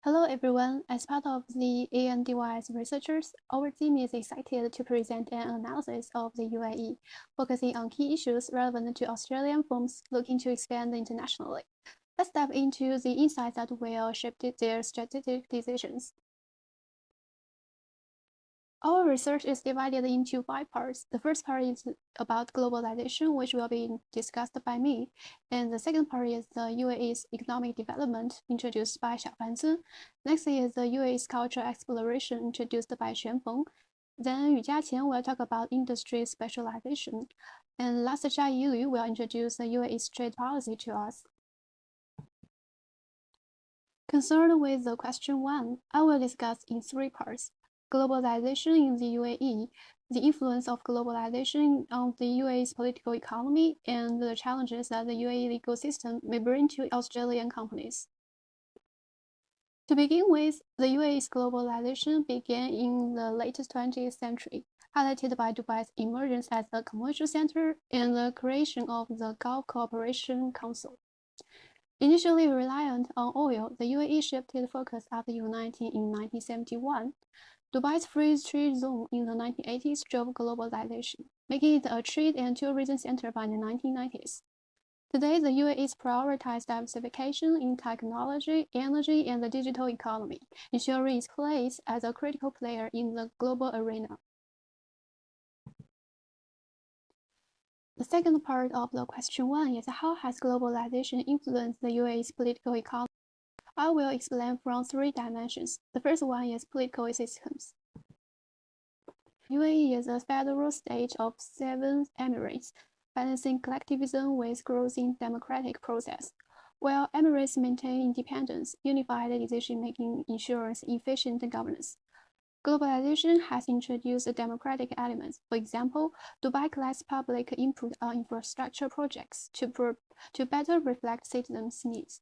Hello everyone, as part of the ANDYS researchers, our team is excited to present an analysis of the UAE, focusing on key issues relevant to Australian firms looking to expand internationally. Let's dive into the insights that will shape their strategic decisions. Our research is divided into 5 parts. The first part is about globalization, which will be discussed by me. And the second part is the UAE's economic development, introduced by Xiaofan Zun. Next is the UAE's cultural exploration, introduced by Xuan Feng. Then Yu Jiaqian will talk about industry specialization. And last, Jia Yilu will introduce the UAE's trade policy to us. Concerned with the question 1, I will discuss in 3 parts. Globalization in the UAE, the influence of globalization on the UAE's political economy, and the challenges that the UAE legal system may bring to Australian companies. To begin with, the UAE's globalization began in the late 20th century, highlighted by Dubai's emergence as a commercial center and the creation of the Gulf Cooperation Council. Initially reliant on oil, the UAE shifted focus after uniting in 1971. Dubai's free trade zone in the 1980s drove globalization, making it a trade and tourism center by the 1990s. Today, the UAE's prioritized diversification in technology, energy, and the digital economy, ensuring its place as a critical player in the global arena. The second part of the question 1 is how has globalization influenced the UAE's political economy? I will explain from 3 dimensions. The first one is political systems. UAE is a federal state of 7 Emirates, balancing collectivism with growth in democratic process. While Emirates maintain independence, unified decision-making ensures efficient governance. Globalization has introduced democratic elements. For example, Dubai collects public input on infrastructure projects to better reflect citizens' needs.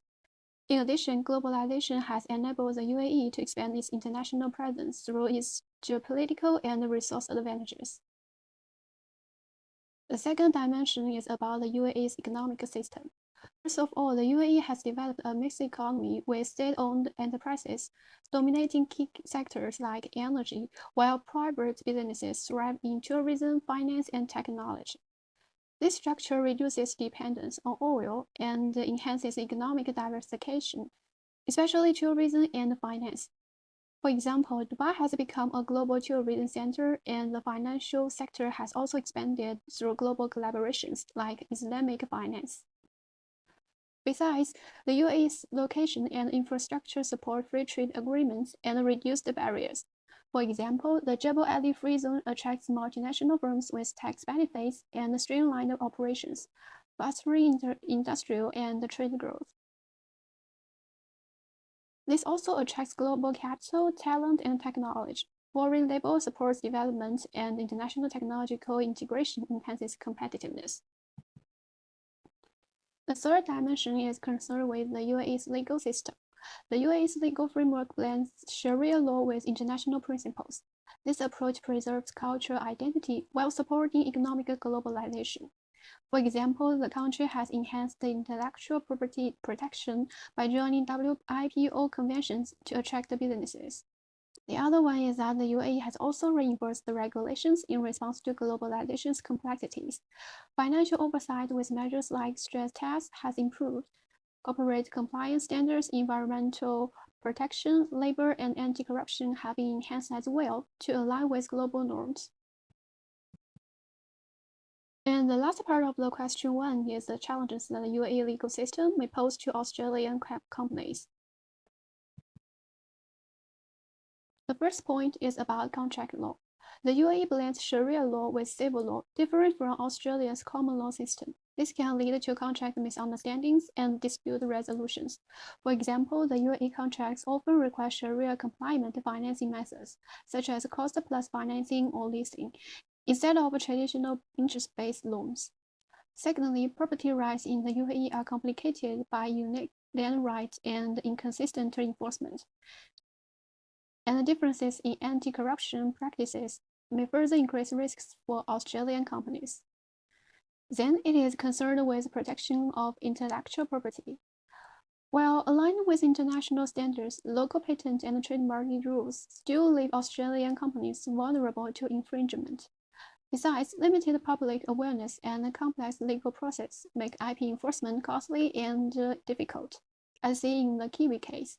In addition, globalization has enabled the UAE to expand its international presence through its geopolitical and resource advantages. The second dimension is about the UAE's economic system. First of all, the UAE has developed a mixed economy with state-owned enterprises dominating key sectors like energy, while private businesses thrive in tourism, finance, and technology. This structure reduces dependence on oil and enhances economic diversification, especially tourism and finance. For example, Dubai has become a global tourism center, and the financial sector has also expanded through global collaborations like Islamic finance. Besides, the UAE's location and infrastructure support free trade agreements and reduce the barriers. For example, the Jebel Ali Free Zone attracts multinational firms with tax benefits and streamlined operations, fostering industrial and trade growth. This also attracts global capital, talent, and technology. Foreign labor supports development, and international technological integration enhances competitiveness. The third dimension is concerned with the UAE's legal system. The UAE's legal framework blends Sharia law with international principles. This approach preserves cultural identity while supporting economic globalization. For example, the country has enhanced the intellectual property protection by joining WIPO conventions to attract businesses. The other one is that the UAE has also reinforced the regulations in response to globalization's complexities. Financial oversight with measures like stress tests has improved. Corporate compliance standards, environmental protection, labor, and anti-corruption have been enhanced as well to align with global norms. And the last part of the question 1 is the challenges that the UAE legal system may pose to Australian companies. The first point is about contract law. The UAE blends Sharia law with civil law, different from Australia's common law system. This can lead to contract misunderstandings and dispute resolutions. For example, the UAE contracts often require Sharia-compliant financing methods, such as cost-plus financing or leasing, instead of traditional interest-based loans. Secondly, property rights in the UAE are complicated by unique land rights and inconsistent enforcement. And the differences in anti-corruption practices may further increase risks for Australian companies. Then it is concerned with protection of intellectual property. While aligned with international standards, local patent and trademark rules still leave Australian companies vulnerable to infringement. Besides, limited public awareness and a complex legal process make IP enforcement costly and difficult, as seen in the Kiwi case.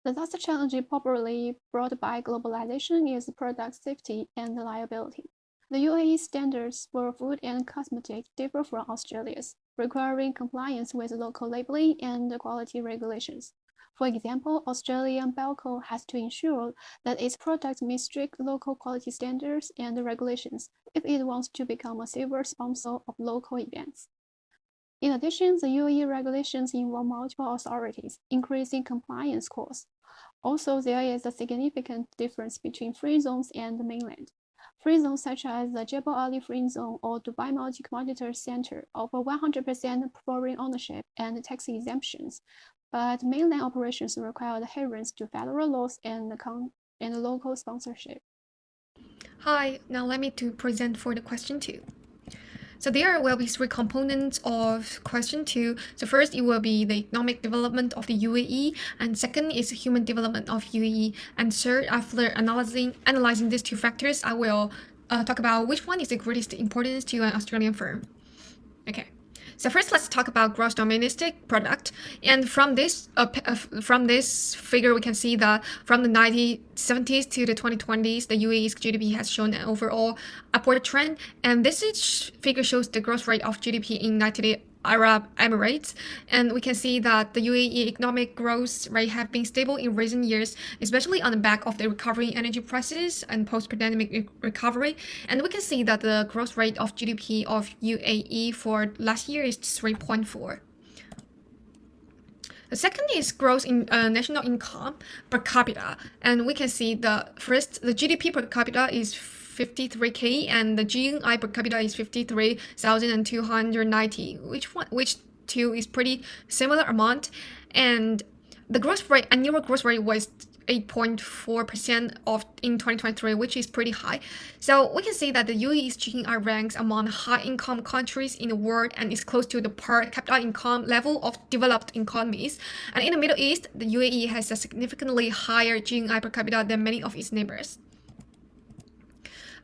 The last challenge popularly brought by globalization is product safety and liability. The UAE standards for food and cosmetics differ from Australia's, requiring compliance with local labeling and quality regulations. For example, Australian Belco has to ensure that its products meet strict local quality standards and regulations if it wants to become a silver sponsor of local events. In addition, the UAE regulations involve multiple authorities, increasing compliance costs. Also, there is a significant difference between free zones and the mainland. Free zones such as the Jebel Ali Free Zone or Dubai Multi-Commodity Center offer 100% foreign ownership and tax exemptions, but mainland operations require adherence to federal laws and local sponsorship. Hi, now let me to present for the question 2. So there will be 3 components of question 2. So first, it will be the economic development of the UAE, and second is human development of UAE, and third, after analyzing these 2 factors, I will talk about which one is the greatest importance to an Australian firm. Okay. So first, let's talk about gross domestic product. And from this figure, we can see that from the 1970s to the 2020s, the UAE's GDP has shown an overall upward trend. And this figure shows the growth rate of GDP in United Arab Emirates, and we can see that the UAE economic growth rate have been stable in recent years, especially on the back of the recovery in energy prices and post-pandemic recovery. And we can see that the growth rate of GDP of UAE for last year is 3.4. The second is growth in national income per capita, and we can see the GDP per capita is 53k and the GNI per capita is 53,290, which two is pretty similar amount, and the annual growth rate was 8.4% in 2023, which is pretty high. So we can see that the UAE's GNI ranks among high-income countries in the world and is close to the per capita income level of developed economies. And in the Middle East, the UAE has a significantly higher GNI per capita than many of its neighbors.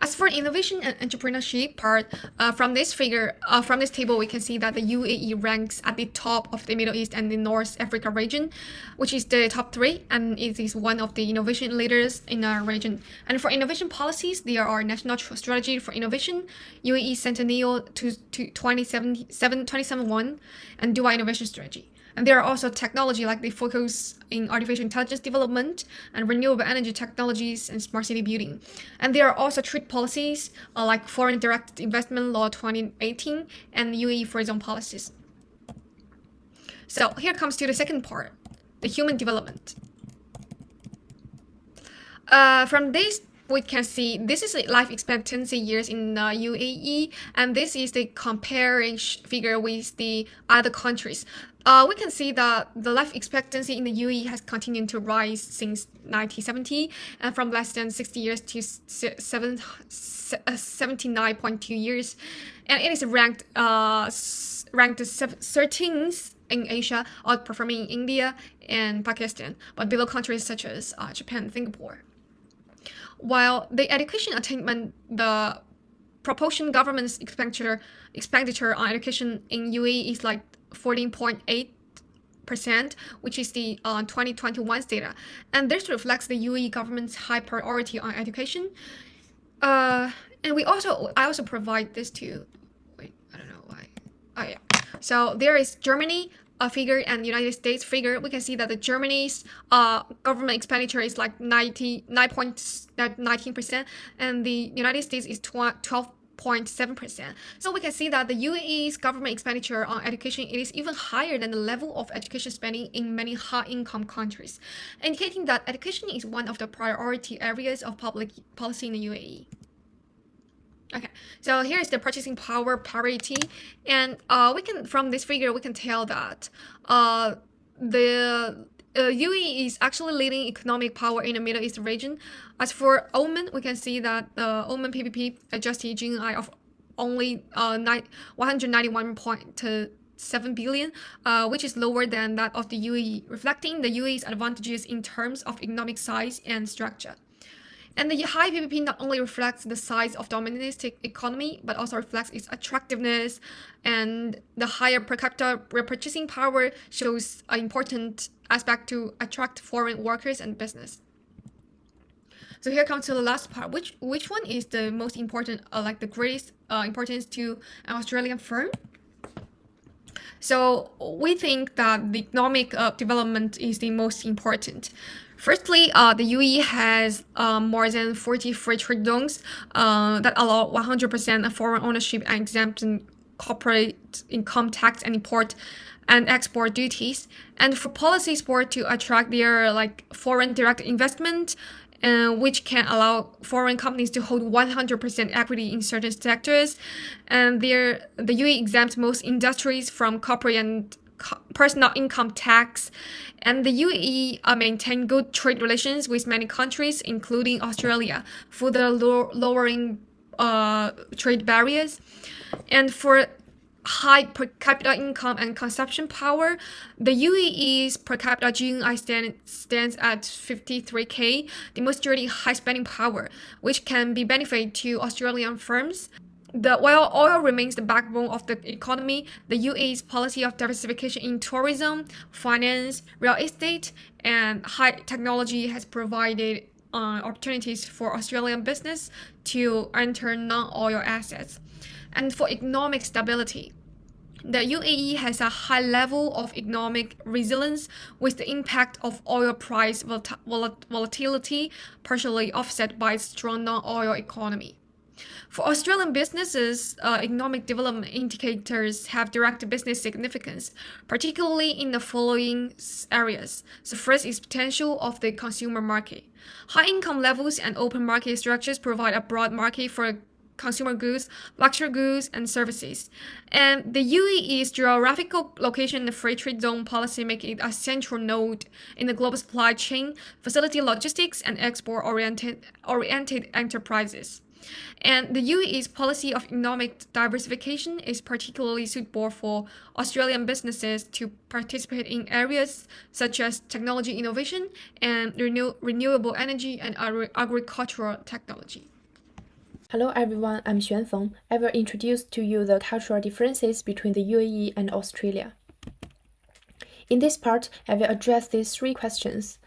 As for innovation and entrepreneurship part, from this table, we can see that the UAE ranks at the top of the Middle East and the North Africa region, which is the top 3, and it is one of the innovation leaders in our region. And for innovation policies, there are National Strategy for Innovation, UAE Centennial to 2071, and Dubai Innovation Strategy. And there are also technology like the focus in artificial intelligence development and renewable energy technologies and smart city building. And there are also trade policies like Foreign Direct Investment Law 2018 and UAE Free Zone policies. So here comes to the second part, the human development. From this, we can see this is the life expectancy years in UAE, and this is the comparing figure with the other countries. We can see that the life expectancy in the UAE has continued to rise since 1970, and from less than 60 years to 79.2 years, and it is ranked 13th in Asia, outperforming India and Pakistan, but below countries such as Japan and Singapore. While the education attainment, the proportion government's expenditure on education in UAE is like 14.8%, which is the 2021 data, and this reflects the UAE government's high priority on education. And I also provide this to, I don't know why. Oh yeah. So there is Germany figure and United States figure. We can see that the Germany's government expenditure is like 19%, and the United States is 12.7%. So we can see that the UAE's government expenditure on education is even higher than the level of education spending in many high-income countries, indicating that education is one of the priority areas of public policy in the UAE. Okay, so here is the purchasing power parity, and from this figure we can tell that the UAE is actually leading economic power in the Middle East region. As for Oman, we can see that Oman PPP adjusted GNI of only 191.7 $7 billion, which is lower than that of the UAE, reflecting the UAE's advantages in terms of economic size and structure. And the high PPP not only reflects the size of domestic economy, but also reflects its attractiveness, and the higher per capita purchasing power shows an important aspect to attract foreign workers and business. So here comes to the last part. Which one is the most important, like the greatest importance to an Australian firm? So we think that the economic development is the most important. Firstly, the UAE has more than 40 free trade zones that allow 100% foreign ownership and exemption corporate income tax and import and export duties, and for policy support to attract their foreign direct investment, which can allow foreign companies to hold 100% equity in certain sectors, and the UAE exempts most industries from corporate and personal income tax, and the UAE maintain good trade relations with many countries, including Australia, further lowering trade barriers. And for high per capita income and consumption power, the UAE's per capita GNI stands at 53K, demonstrating high spending power, which can be benefit to Australian firms. While oil remains the backbone of the economy, the UAE's policy of diversification in tourism, finance, real estate, and high technology has provided opportunities for Australian business to enter non-oil assets. And for economic stability, the UAE has a high level of economic resilience, with the impact of oil price volatility partially offset by its strong non-oil economy. For Australian businesses, economic development indicators have direct business significance, particularly in the following areas. So first is potential of the consumer market. High income levels and open market structures provide a broad market for consumer goods, luxury goods, and services. And the UAE's geographical location in the free trade zone policy make it a central node in the global supply chain, facility logistics, and export-oriented enterprises. And the UAE's policy of economic diversification is particularly suitable for Australian businesses to participate in areas such as technology innovation and renewable energy and agricultural technology. Hello everyone, I'm Xuan Feng. I will introduce to you the cultural differences between the UAE and Australia. In this part, I will address these three questions.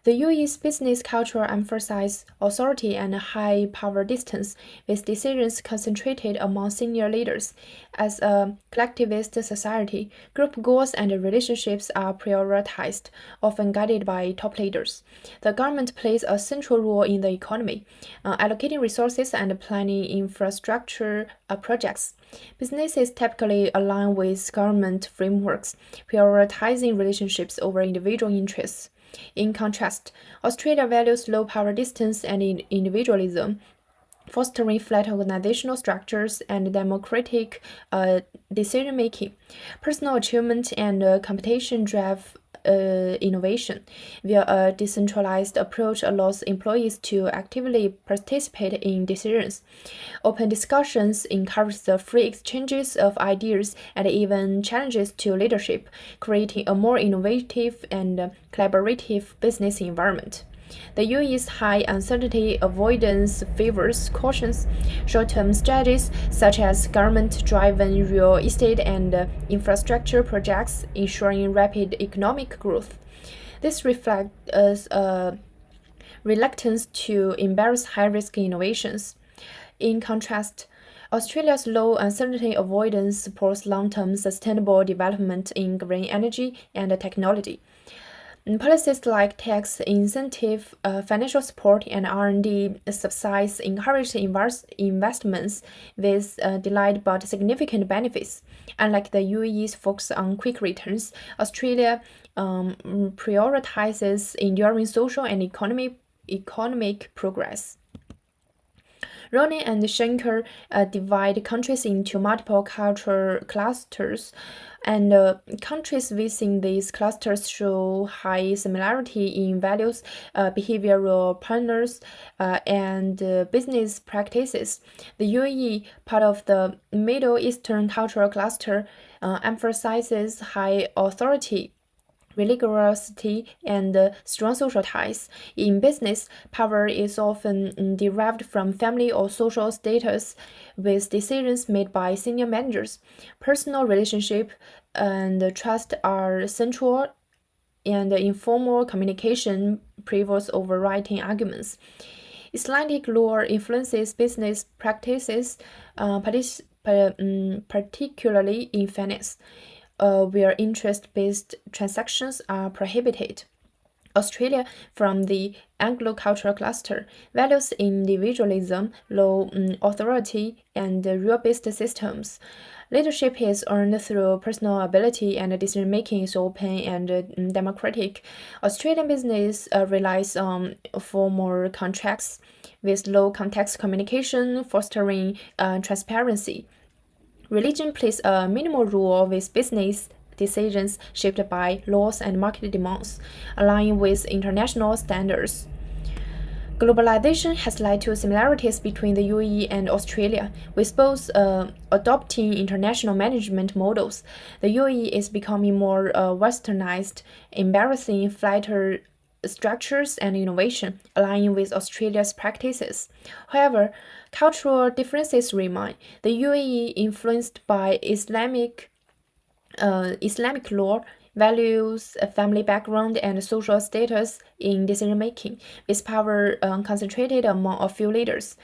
The UAE's business culture emphasizes authority and high power distance, with decisions concentrated among senior leaders. As a collectivist society, group goals and relationships are prioritized, often guided by top leaders. The government plays a central role in the economy, allocating resources and planning infrastructure projects. Businesses typically align with government frameworks, prioritizing relationships over individual interests. In contrast, Australia values low power distance and individualism, fostering flat organizational structures and democratic decision-making. Personal achievement and competition drive innovation, where a decentralized approach allows employees to actively participate in decisions. Open discussions encourage the free exchanges of ideas and even challenges to leadership, creating a more innovative and collaborative business environment. The UAE's high uncertainty avoidance favors cautions, short-term strategies such as government-driven real estate and infrastructure projects, ensuring rapid economic growth. This reflects a reluctance to embrace high-risk innovations. In contrast, Australia's low uncertainty avoidance supports long-term sustainable development in green energy and technology. Policies like tax incentive, financial support, and R&D subsidies encourage investments with delayed but significant benefits. Unlike the UAE's focus on quick returns, Australia prioritizes enduring social and economic progress. Ronin and Schenker divide countries into multiple cultural clusters, and countries within these clusters show high similarity in values, behavioral patterns, and business practices. The UAE, part of the Middle Eastern cultural cluster, emphasizes high authority, religiosity, and strong social ties. In business, power is often derived from family or social status, with decisions made by senior managers. Personal relationship and trust are central, and informal communication prevails over writing arguments. Islamic law influences business practices, particularly in finance, where interest-based transactions are prohibited. Australia, from the Anglo-cultural cluster, values individualism, low authority, and rule-based systems. Leadership is earned through personal ability, and decision-making is open and democratic. Australian business relies on formal contracts with low context communication, fostering transparency. Religion plays a minimal role with business decisions shaped by laws and market demands, aligning with international standards. Globalization has led to similarities between the UAE and Australia, with both adopting international management models. The UAE is becoming more westernized, embarrassing flatter structures and innovation, aligning with Australia's practices. However, cultural differences remain. The UAE, influenced by Islamic law, values family background and social status in decision making, with power concentrated among a few leaders.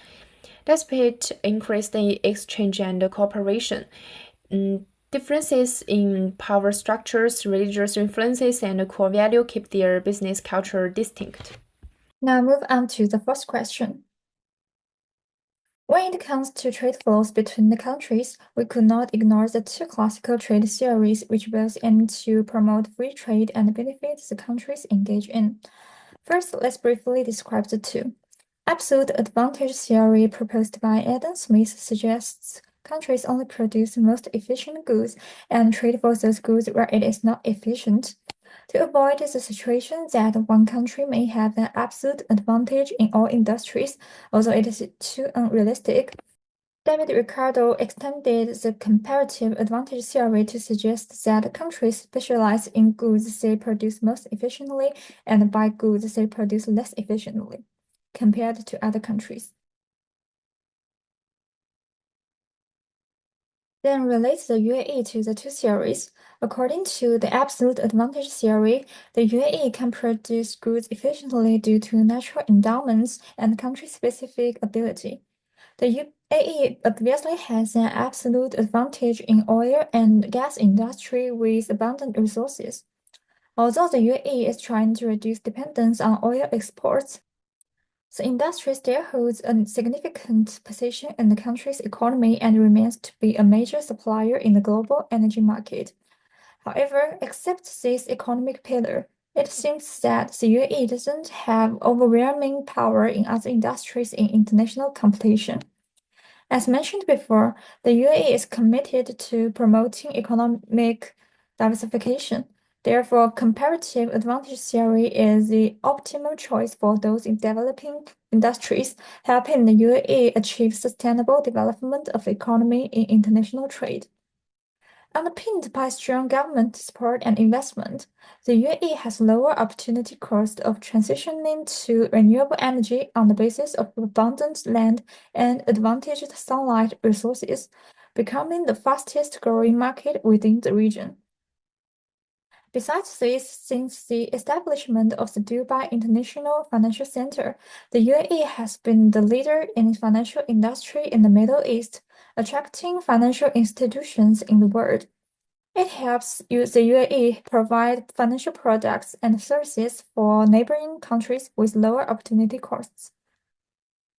Despite increased exchange and cooperation, differences in power structures, religious influences, and core value keep their business culture distinct. Now move on to the first question. When it comes to trade flows between the countries, we could not ignore the two classical trade theories which both aim to promote free trade and benefit the countries engaged in. First, let's briefly describe the two. Absolute advantage theory proposed by Adam Smith suggests countries only produce the most efficient goods and trade for those goods where it is not efficient. To avoid the situation that one country may have an absolute advantage in all industries, although it is too unrealistic, David Ricardo extended the comparative advantage theory to suggest that countries specialize in goods they produce most efficiently and buy goods they produce less efficiently compared to other countries. Then relates the UAE to the two theories. According to the absolute advantage theory, the UAE can produce goods efficiently due to natural endowments and country-specific ability. The UAE obviously has an absolute advantage in oil and gas industry with abundant resources. Although the UAE is trying to reduce dependence on oil exports, the industry still holds a significant position in the country's economy and remains to be a major supplier in the global energy market. However, except this economic pillar, it seems that the UAE doesn't have overwhelming power in other industries in international competition. As mentioned before, the UAE is committed to promoting economic diversification. Therefore, comparative advantage theory is the optimal choice for those in developing industries, helping the UAE achieve sustainable development of economy in international trade. Underpinned by strong government support and investment, the UAE has lower opportunity cost of transitioning to renewable energy on the basis of abundant land and advantaged sunlight resources, becoming the fastest growing market within the region. Besides this, since the establishment of the Dubai International Financial Center, the UAE has been the leader in the financial industry in the Middle East, attracting financial institutions in the world. It helps the UAE provide financial products and services for neighboring countries with lower opportunity costs.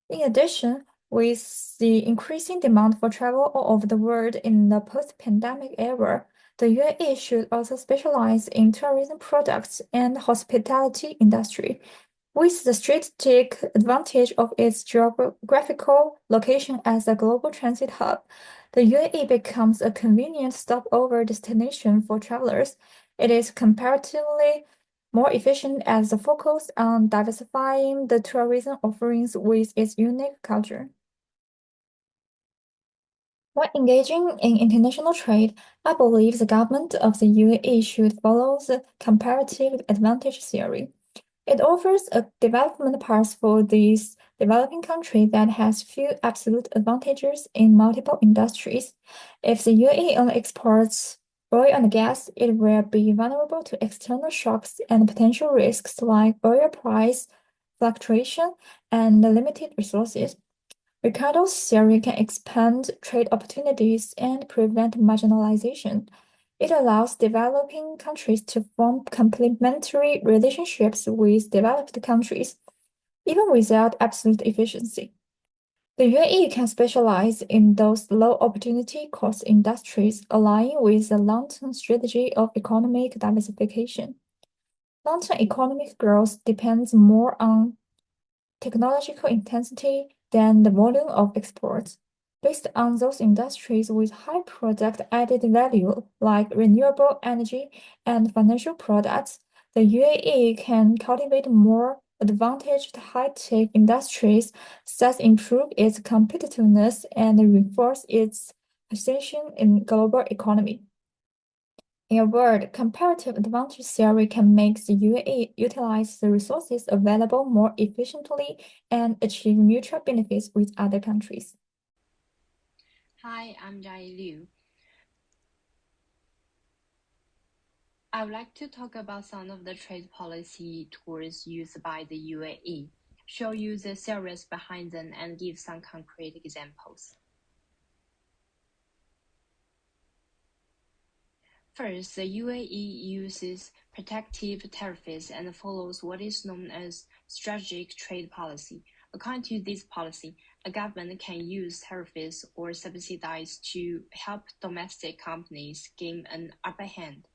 In addition, with the increasing demand for travel all over the world in the post-pandemic era, the UAE should also specialize in tourism products and hospitality industry, With the strategic advantage of its geographical location as a global transit hub, the UAE becomes a convenient stopover destination for travelers. It is comparatively more efficient as a focus on diversifying the tourism offerings with its unique culture. While engaging in international trade, I believe the government of the UAE should follow the comparative advantage theory. It offers a development path for this developing country that has few absolute advantages in multiple industries. If the UAE only exports oil and gas, it will be vulnerable to external shocks and potential risks like oil price fluctuation and limited resources. Ricardo's theory can expand trade opportunities and prevent marginalization. It allows developing countries to form complementary relationships with developed countries, even without absolute efficiency. The UAE can specialize in those low opportunity cost industries, aligning with the long-term strategy of economic diversification. Long-term economic growth depends more on technological intensity than the volume of exports. Based on those industries with high product added value, like renewable energy and financial products, the UAE can cultivate more advantaged high-tech industries, thus improve its competitiveness and reinforce its position in global economy. In a word, comparative advantage theory can make the UAE utilize the resources available more efficiently and achieve mutual benefits with other countries. Hi, I'm Jai Liu. I would like to talk about some of the trade policy tools used by the UAE, show you the theories behind them, and give some concrete examples. First, the UAE uses protective tariffs and follows what is known as strategic trade policy. According to this policy, a government can use tariffs or subsidies to help domestic companies gain an upper hand.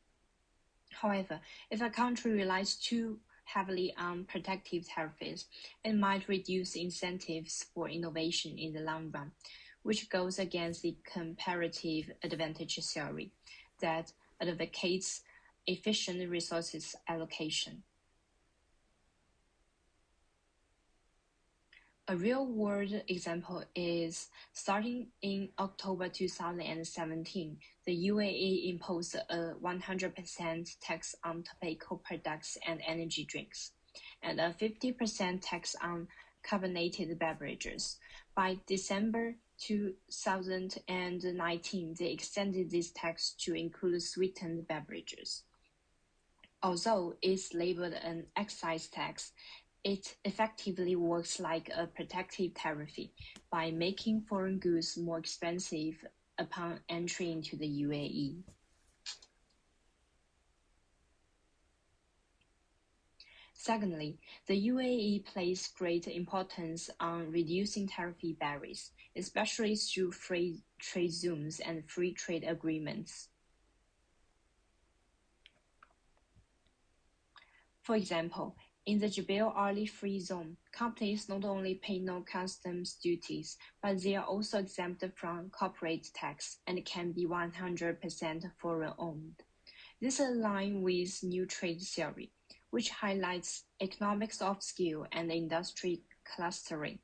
However, if a country relies too heavily on protective tariffs, it might reduce incentives for innovation in the long run, which goes against the comparative advantage theory that advocates efficient resources allocation. A real-world example is starting in October 2017, the UAE imposed a 100% tax on tobacco products and energy drinks, and a 50% tax on carbonated beverages. By December 2019, they extended this tax to include sweetened beverages. Although it's labeled an excise tax, it effectively works like a protective tariff by making foreign goods more expensive upon entry into the UAE. Secondly, the UAE places great importance on reducing tariff barriers, especially through free trade zones and free trade agreements. For example, in the Jebel Ali Free Zone, companies not only pay no customs duties, but they are also exempt from corporate tax and can be 100% foreign-owned. This aligns with new trade theory, which highlights economics of scale and industry clustering.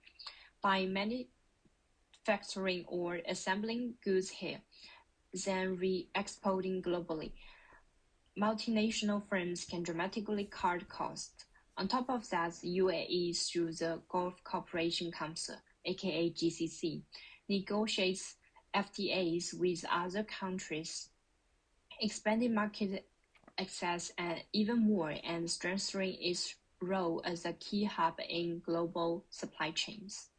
By manufacturing or assembling goods here, then re-exporting globally, multinational firms can dramatically cut costs. On top of that, the UAE, through the Gulf Cooperation Council, aka GCC, negotiates FTAs with other countries, expanding market access even more and strengthening its role as a key hub in global supply chains.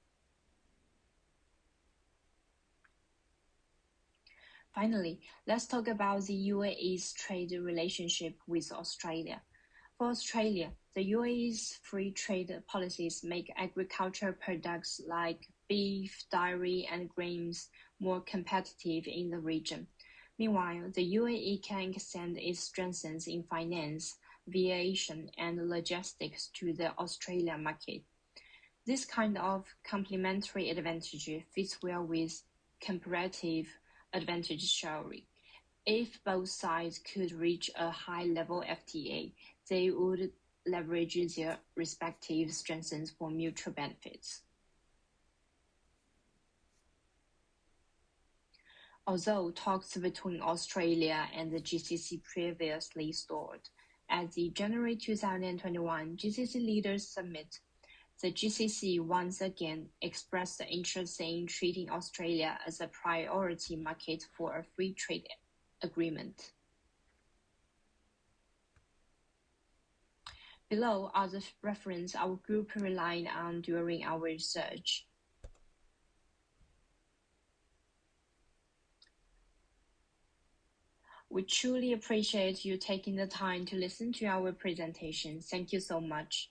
Finally, let's talk about the UAE's trade relationship with Australia. For Australia, the UAE's free trade policies make agricultural products like beef, dairy, and grains more competitive in the region. Meanwhile, the UAE can extend its strengths in finance, aviation, and logistics to the Australian market. This kind of complementary advantage fits well with comparative advantage sharing. If both sides could reach a high-level FTA, they would leverage their respective strengths for mutual benefits. Although talks between Australia and the GCC previously stalled, at the January 2021 GCC Leaders Summit, the GCC once again expressed interest in treating Australia as a priority market for a free trade agreement. Below are the references our group relied on during our research. We truly appreciate you taking the time to listen to our presentation. Thank you so much.